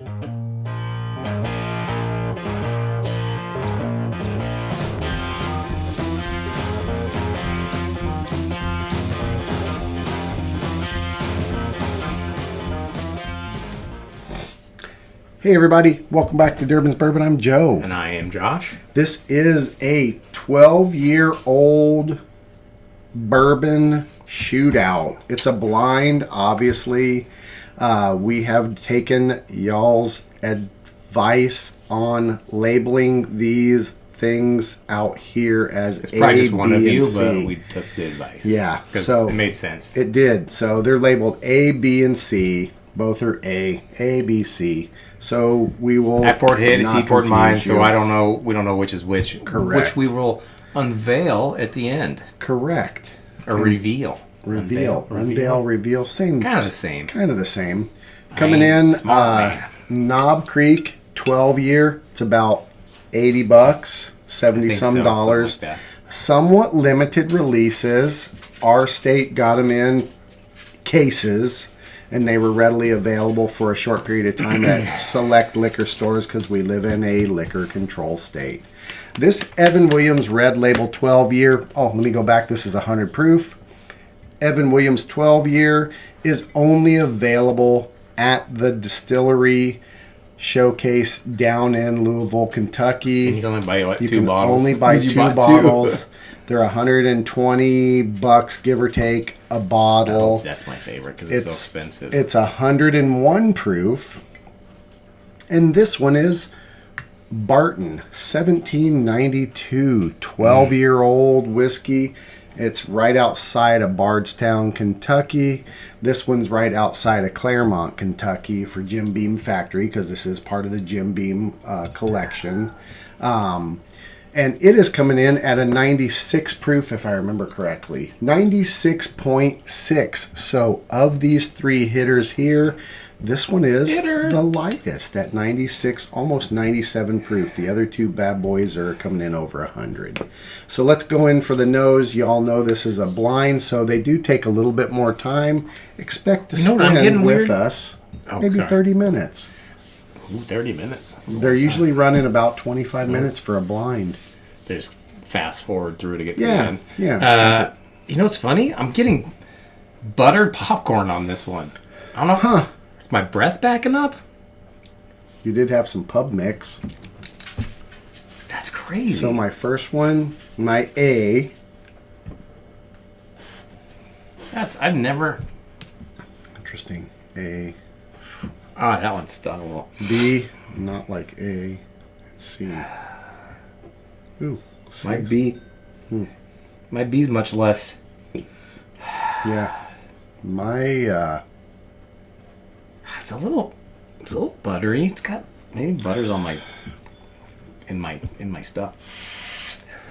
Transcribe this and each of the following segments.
Hey everybody, welcome back to Durbin's Bourbon. I'm Joe. And I am Josh. This is a 12-year-old bourbon shootout. It's a blind, obviously. We have taken y'all's advice on labeling these things out here as it's probably just one of you, C. but we took the advice. Yeah, so it made sense. It did. So they're labeled A, B, and C. Both are A, B, C. So we will. At Port Hood, Seaport Mine. So you. I don't know. We don't know which is which. Correct. Which we will unveil at the end. Correct. Or reveal. Unveil, reveal. Same. Kind of the same. Coming in, Knob Creek, 12-year. It's about $80, 70 some dollars. Like Somewhat limited releases. Our state got them in cases, and they were readily available for a short period of time at select liquor stores because we live in a liquor control state. This Evan Williams Red Label 12-year, let me go back. This is 100 proof. Evan Williams 12-year is only available at the Distillery Showcase down in Louisville, Kentucky. And you can only buy you two can bottles. only buy two bottles. They're $120, give or take, a bottle. Oh, that's my favorite because it's so expensive. It's 101 proof. And this one is Barton, 1792, 12-year-old whiskey. It's right outside of Bardstown, Kentucky. This one's right outside of Claremont, Kentucky for Jim Beam Factory because this is part of the Jim Beam collection. And it is coming in at a 96 proof, if I remember correctly. 96.6. So of these three hitters here, this one is the lightest at 96, almost 97 proof. The other two bad boys are coming in over 100. So let's go in for the nose. You all know this is a blind, so they do take a little bit more time. Expect to spend with us maybe 30 minutes. Ooh, 30 minutes. They're usually running about 25 minutes for a blind. They just fast forward through to get to the end. Yeah. You know what's funny? I'm getting buttered popcorn on this one. I don't know. Is my breath backing up? You did have some pub mix. That's crazy. So my first one, my A. I've never. Interesting. A. That one's done a little. B, not like A. C. Ooh, C. My B. My B's much less. Yeah. My It's a little buttery. It's got maybe butter's on in my stuff.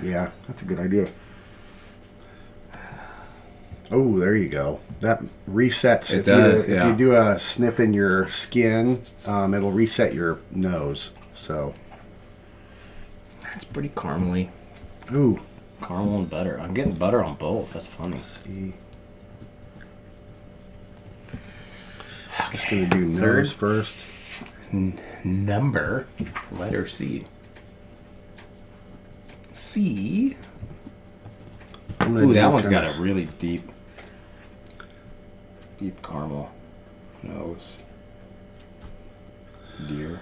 Yeah, that's a good idea. Oh, there you go. That resets. It does. If you do a sniff in your skin, it'll reset your nose. So that's pretty caramely. Ooh, caramel and butter. I'm getting butter on both. That's funny. See. Okay. Just gonna do nose first. Number, letter C. C. Ooh, that one's got a really deep caramel nose. Deer.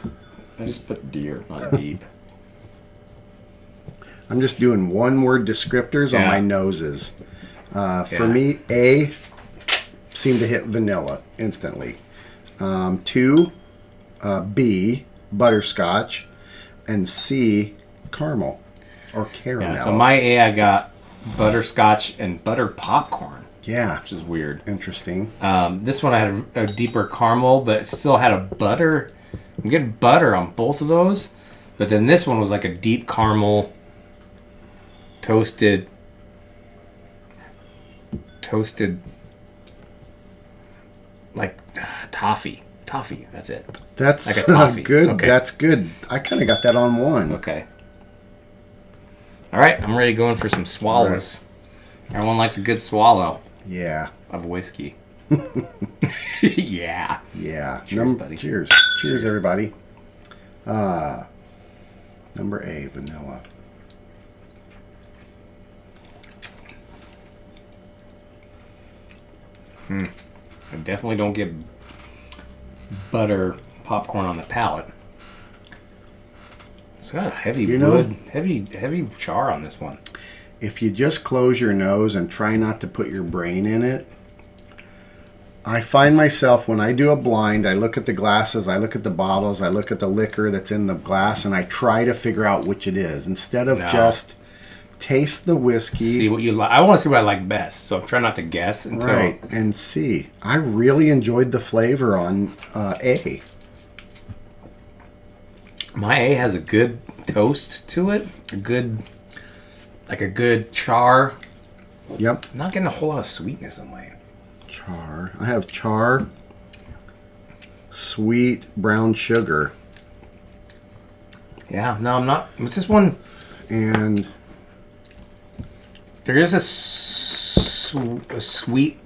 I just put deer, not deep. I'm just doing one-word descriptors on my noses. For me, A seemed to hit vanilla instantly. 2, B, butterscotch, and C, caramel or caramel. Yeah, so my A, I got butterscotch and buttered popcorn. Yeah. Which is weird. Interesting. This one I had a deeper caramel, but it still had a butter. I'm getting butter on both of those. But then this one was like a deep caramel, toasted, like toffee. That's it. That's like a toffee. Good. Okay. That's good. I kind of got that on one. Okay. All right, I'm ready going for some swallows. Everyone likes a good swallow. Yeah. Of whiskey. Yeah. Yeah. Cheers, buddy. Cheers. Cheers, everybody. Number A, vanilla. I definitely don't get butter popcorn on the palate. It's got a heavy wood, heavy char on this one. If you just close your nose and try not to put your brain in it, I find myself when I do a blind, I look at the glasses, I look at the bottles, I look at the liquor that's in the glass, and I try to figure out which it is instead of just taste the whiskey. See what you like. I want to see what I like best, so I'm trying not to guess until. Right, and see. I really enjoyed the flavor on A. My A has a good toast to it, a good char. Yep. I'm not getting a whole lot of sweetness on my A. Char. I have char, sweet brown sugar, Yeah, no, I'm not. What's this one? and There is a sweet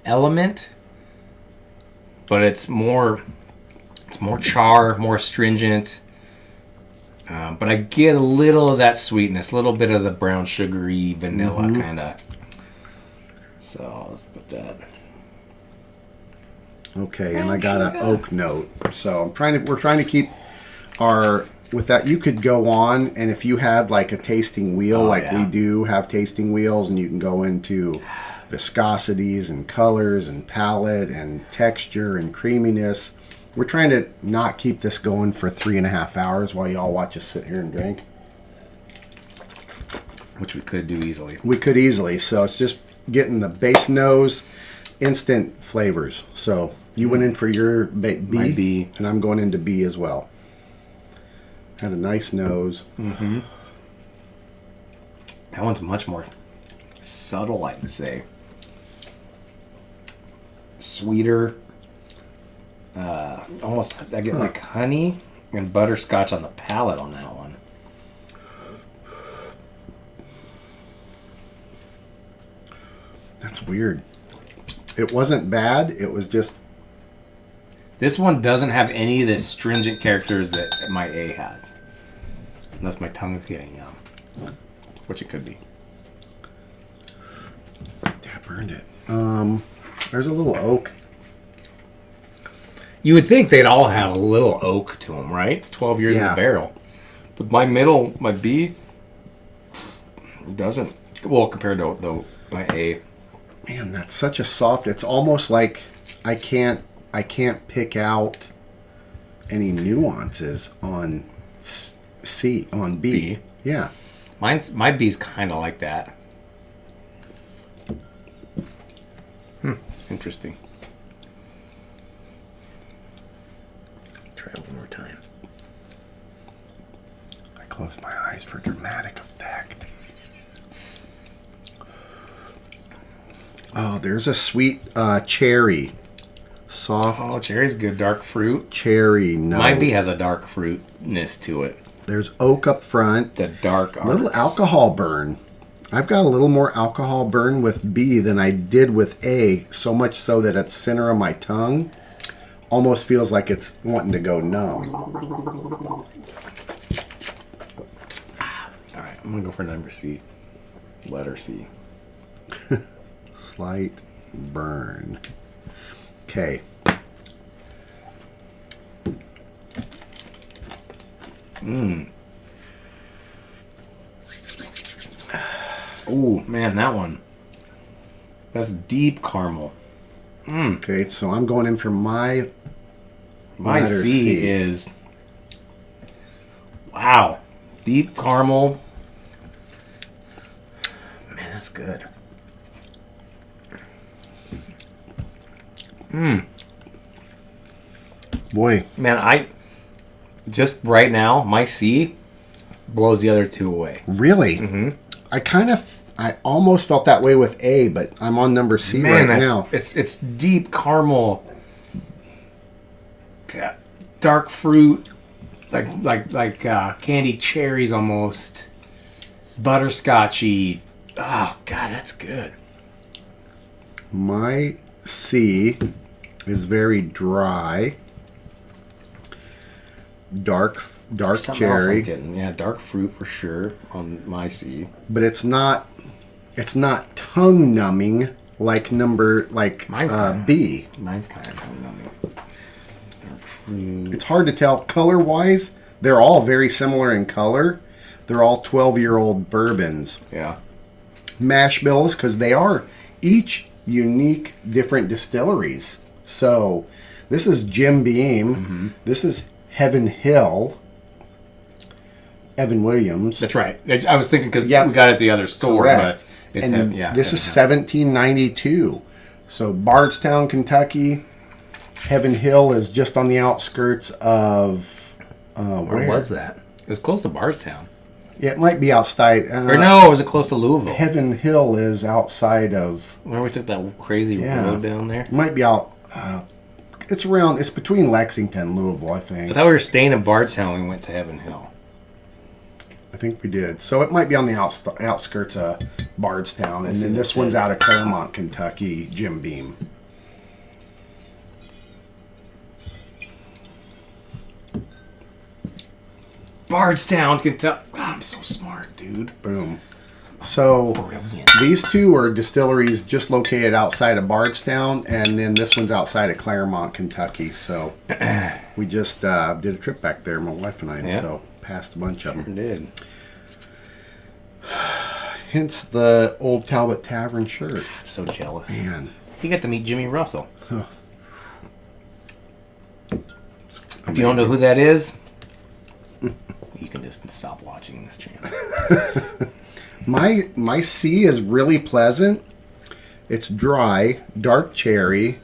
element, but it's more char, more astringent. But I get a little of that sweetness, a little bit of the brown sugary vanilla kind of. So let's put that. okay, and I got an oak note. So we're trying to keep our with that. You could go on, and if you had like a tasting wheel, we do have tasting wheels, and you can go into viscosities and colors and palette and texture and creaminess. We're trying to not keep this going for 3.5 hours while y'all watch us sit here and drink. Which we could do easily. We could easily. So it's just getting the base nose, instant flavors. So you went in for your B, My B. and I'm going into B as well. Had a nice nose. Mm-hmm. That one's much more subtle, I would say. Sweeter. Almost, I get like honey and butterscotch on the palate on that one. That's weird. It wasn't bad. It was just... This one doesn't have any of the stringent characters that my A has. Unless my tongue is getting which it could be. Yeah, I burned it. There's a little oak. You would think they'd all have a little oak to them, right? It's 12 years in the barrel. But my B, doesn't. Well, compared to my A. Man, that's such a soft... It's almost like I can't pick out any nuances on on B. Yeah. My B's kind of like that. Interesting. Try it one more time. I closed my eyes for dramatic effect. Oh, there's a sweet cherry. Soft. Oh, cherry's good. Dark fruit. Cherry note. My B has a dark fruitness to it. There's oak up front. The dark arts. Little alcohol burn. I've got a little more alcohol burn with B than I did with A, so much so that at the center of my tongue almost feels like it's wanting to go numb. All right, I'm going to go for number C. Letter C. Slight burn. Okay. Ooh, man, that one. That's deep caramel. Okay, so I'm going in for my My letter C is... Wow. Deep caramel. Man, that's good. Boy. Man, just right now, my C blows the other two away. Really? Mm-hmm. I almost felt that way with A, but I'm on number C right now. It's deep caramel, dark fruit, like candied cherries almost, butterscotchy. Oh God, that's good. My C is very dry. Dark Something else I'm cherry. getting. Yeah, dark fruit for sure on my C. But it's not tongue numbing like B. Mine's kind of numbing. Dark fruit. It's hard to tell color wise. They're all very similar in color. They're all 12-year-old bourbons. Yeah. Mash bills, because they are each unique, different distilleries. So this is Jim Beam. Mm-hmm. This is Heaven Hill. Evan Williams. That's right. I was thinking because Yep. we got it at the other store, Correct. but it's And yeah. this is Heaven 1792. So Bardstown, Kentucky. Heaven Hill is just on the outskirts of Hill. Where was that? It was close to Bardstown. Yeah, it might be outside. Or no, was it close to Louisville? Heaven Hill is outside of. Where we took that crazy road down there? It might be out. It's around. It's between Lexington and Louisville, I think. I thought we were staying in Bardstown when we went to Heaven Hill. I think we did. So it might be on the outskirts of Bardstown, and then this one's out of Claremont, Kentucky. Jim Beam. Bardstown, Kentucky. God, I'm so smart, dude. Boom. So Brilliant. these two are distilleries just located outside of Bardstown, and then this one's outside of Claremont, Kentucky. So we just did a trip back there, my wife and I, and so passed a bunch of them. Did. Hence the old Talbot Tavern shirt. So jealous. Man. You got to meet Jimmy Russell. Huh. If you don't know who that is, you can just stop watching this channel. My C is really pleasant. It's dry, dark cherry.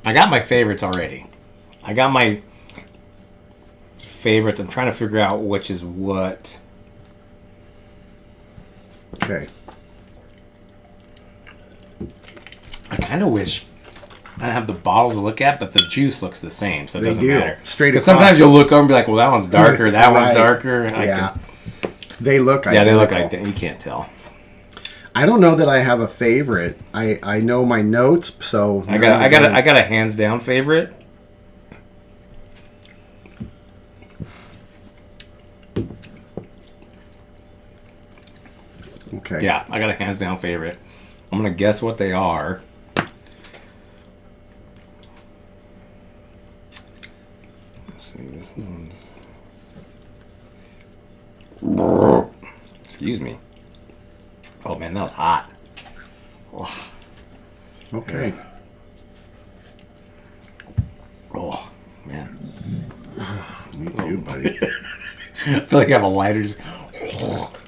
I got my favorites already. I got my favorites. I'm trying to figure out which is what. Okay. I kind of wish I have the bottles to look at, but the juice looks the same, so it doesn't matter. Straight Because across. sometimes you'll look over and be like, well, that one's darker, that one's Right. darker. Yeah. They look Yeah, they look identical. like you can't tell. I don't know that I have a favorite. I know my notes, so I got a hands down favorite. Okay. Yeah, I got a hands down favorite. I'm gonna guess what they are. Let's see, this one's. Excuse me. Oh man, that was hot. Oh, Okay. oh man. Me too, buddy. I feel like I have a lighter just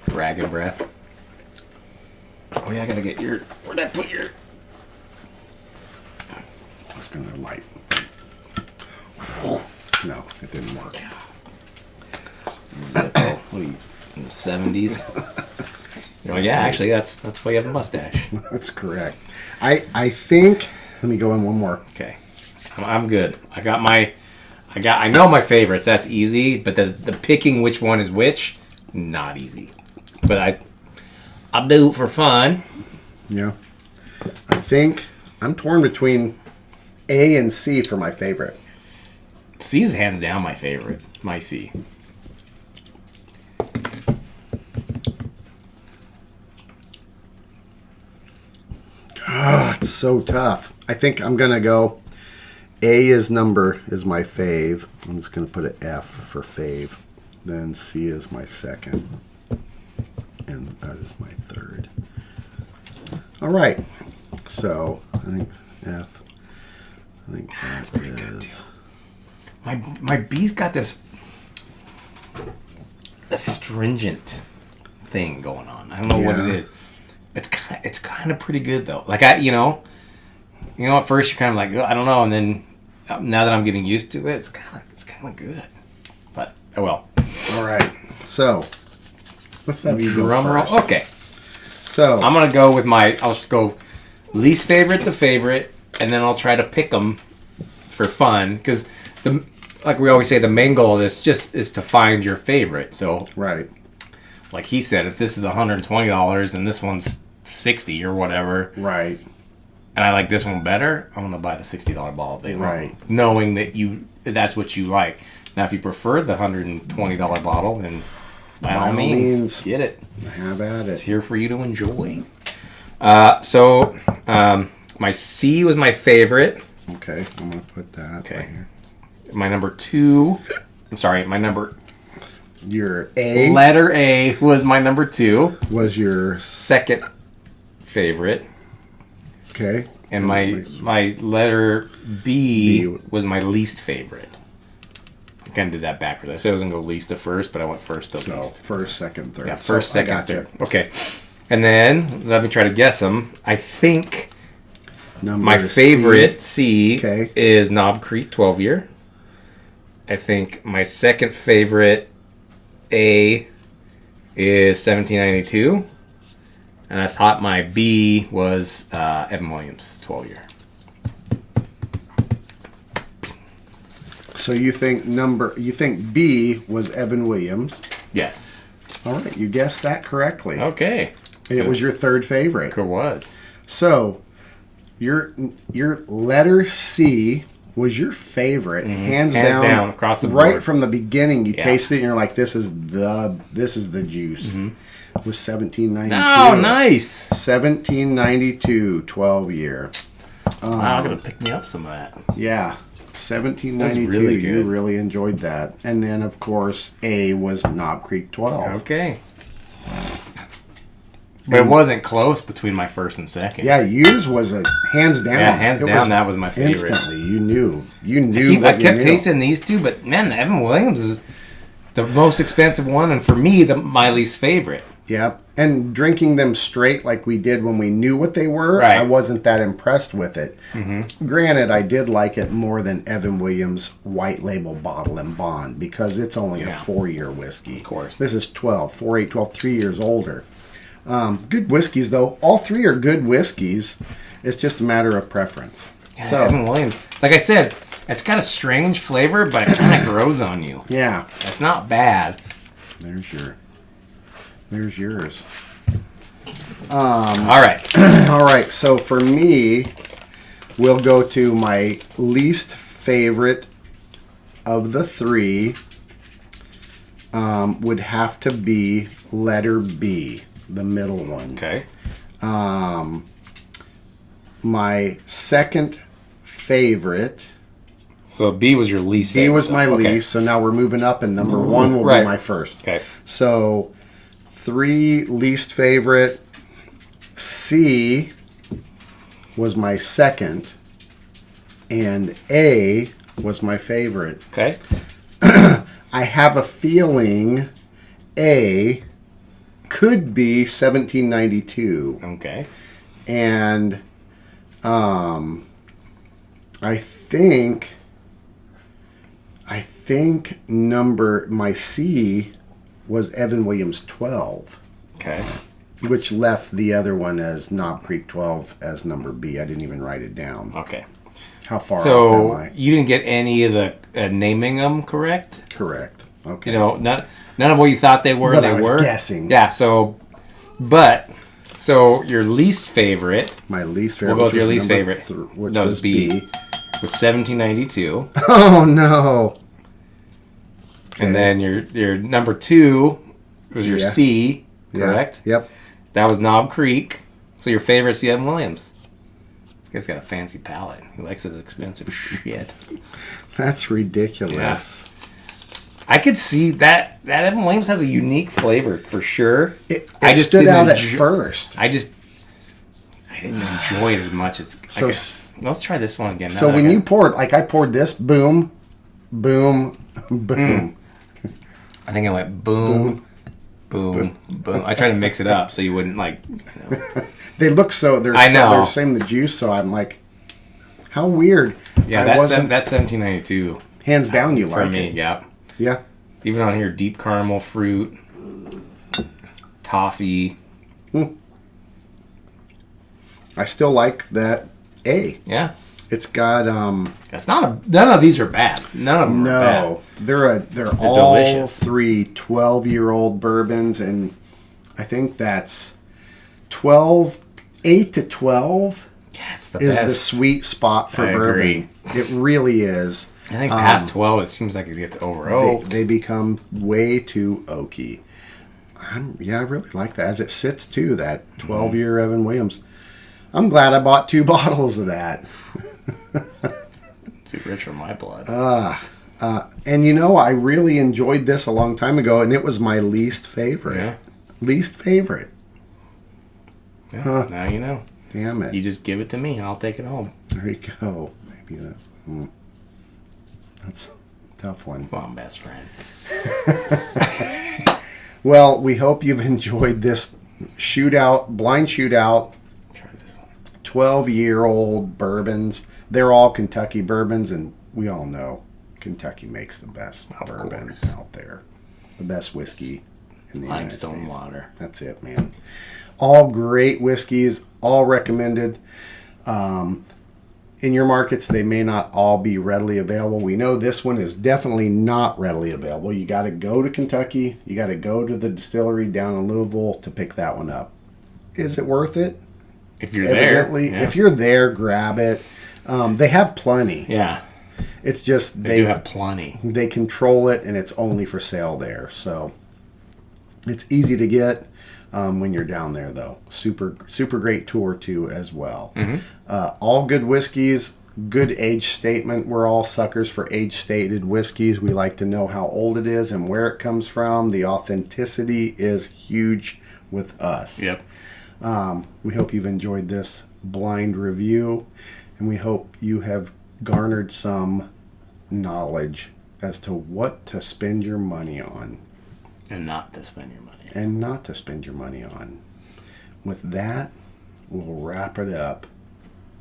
dragon breath. Oh yeah, I gotta get your. Where'd I put your? I was gonna light. No, it didn't work. Zippo. What are you in the 70s? Oh yeah, actually that's why you have a mustache. That's correct. I think. Let me go in one more. Okay, I'm good. I know my favorites. That's easy, but the picking which one is which, not easy. But I'll do it for fun. Yeah. I think I'm torn between A and C for my favorite. C's hands down my favorite. My C. It's so tough. I think I'm gonna go. A is my fave. I'm just gonna put an F for fave. Then C is my second, and that is my third. All right. So I think F. I think That's that pretty good, is. My B's got this astringent thing going on. I don't know what it Yeah. is. It's kind of pretty good though. Like at first you're kind of like, oh, I don't know, and then now that I'm getting used to it, it's kind of good. But oh well. All right. So let's have you go Drum roll. first. Okay. So I'm gonna go with I'll just go least favorite to favorite, and then I'll try to pick them for fun because like we always say, the main goal of this just is to find your favorite. So right. like he said, if this is $120 and this one's $60 or whatever, Right. and I like this one better, I'm gonna buy the $60 bottle day long, Right. knowing that that's what you like. Now, if you prefer the $120 bottle, then by all means, get it. Have at It's it. here for you to enjoy. My C was my favorite. Okay, I'm gonna put that Okay. right here. My number 2. I'm sorry, my number Your A letter A was my number 2. was your Second favorite. okay, And my letter B was my least favorite. I kind of did that backwards. I said I was going to go least to first, but I went first to so least. first, second, third. Yeah, first, So I second, gotcha. third. Okay. And then, let me try to guess them. I think Number my favorite C Okay. is Knob Creek 12 year. I think my second favorite A is 1792. And I thought my B was Evan Williams 12 year. So you think B was Evan Williams? Yes. All right, you guessed that correctly. Okay. It was your third favorite. It was. So your letter C was your favorite, hands down, across the right board. from the beginning. You Yeah. tasted it, and you're like, "This is the juice." It was 1792. Oh, nice. 1792, 12 year. Wow, I'm going to pick me up some of that. Yeah, 1792. That's really You good. really enjoyed that, and then of course A was Knob Creek 12. Okay. But it wasn't close between my first and second. Yeah, yours was a hands down. Yeah, hands It down, that was my favorite. Instantly, you knew. I kept tasting these two, but man, the Evan Williams is the most expensive one, and for me, my least favorite. Yeah, and drinking them straight like we did when we knew what they were, Right. I wasn't that impressed with it. Granted, I did like it more than Evan Williams' white label bottle and bond because it's only a 4-year whiskey. Of course. This is 12, 4, 8, 12, 3 years older. Good whiskeys, though. All three are good whiskeys. It's just a matter of preference. Yeah, So, Evan Williams, like I said, it's got a strange flavor, but it kind of grows on you. yeah, It's not bad. there's yours. All right. All right, so for me, we'll go to my least favorite of the three. Would have to be letter B, the middle one. Okay. My second favorite. So B was your least B favorite. was my Okay. least, so now we're moving up, and number one will Right. be my first. Okay. So, 3 least favorite. C was my second, and A was my favorite. Okay. I have a feeling A could be 1792, Okay. and I think my C was Evan Williams 12. Okay. Which left the other one as Knob Creek 12 as number B. I didn't even write it down. Okay. How far off So am I? you didn't get any of the naming them correct? Correct. Okay. You know, none of what you thought they were. But they I was were guessing. Yeah. So your least favorite My least favorite. We'll go with your which was least number favorite. which That was was B. B. was 1792, Oh, no. and then your number 2 was your Yeah. C. Yeah. Correct. Yep. That was Knob Creek. So your favorite's the Evan Williams. This guy's got a fancy palate. He likes his expensive shit. That's ridiculous. I could see that Evan Williams has a unique flavor for sure. It I just stood didn't out at enjoy- first. I didn't enjoy it as much as. So Let's try this one again. So when you poured, like I poured this, boom, boom, boom. I think I went boom, boom, boom. I tried to mix it up so you wouldn't like. They look so. I know. They're same the juice. So I'm like, how weird. Yeah, I that's 1792 hands down. You for like me. it. Yeah, Yeah. even on here, deep caramel fruit, toffee. I still like that A. Yeah, It's got that's not none of these are bad. None of them are bad. no. They're all delicious. 3 12-year-old bourbons, and I think that's 8 to 12 Yeah, it's the is best. the sweet spot for I bourbon. agree. It really is. I think past 12, it seems like it gets over oaked. They become way too oaky. I really like that. As it sits too, that 12-year Evan Williams. I'm glad I bought 2 bottles of that. Too rich for my blood. And you know, I really enjoyed this a long time ago, and it was my least favorite. Yeah. Least favorite. Yeah, now you know. Damn it. You just give it to me. I'll take it home. There you go. Maybe that's a tough one. Come on, best friend. Well, we hope you've enjoyed this blind shootout, Try this one. 12-year-old bourbons. They're all Kentucky bourbons, and we all know Kentucky makes the best Of bourbon course. out there. The best whiskey in the United Limestone States. water. That's it, man. All great whiskeys, all recommended. In your markets, they may not all be readily available. We know this one is definitely not readily available. You got to go to Kentucky. You got to go to the distillery down in Louisville to pick that one up. Is it worth it? If you're Evidently, there. Yeah. if you're there, grab it. They have plenty. Yeah, It's just they do have plenty. they control it, and it's only for sale there. So it's easy to get when you're down there, though. Super great tour too as well. All good whiskeys, good age statement. We're all suckers for age stated whiskeys. We like to know how old it is and where it comes from. The authenticity is huge with us. Yep. We hope you've enjoyed this blind review, and we hope you have garnered some knowledge as to what to spend your money on And not to spend your money. and not to spend your money on. With that, we'll wrap it up.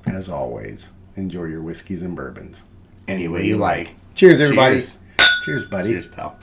As always, enjoy your whiskeys and bourbons Any way you like. Cheers, everybody. Cheers. Cheers, buddy. Cheers, pal.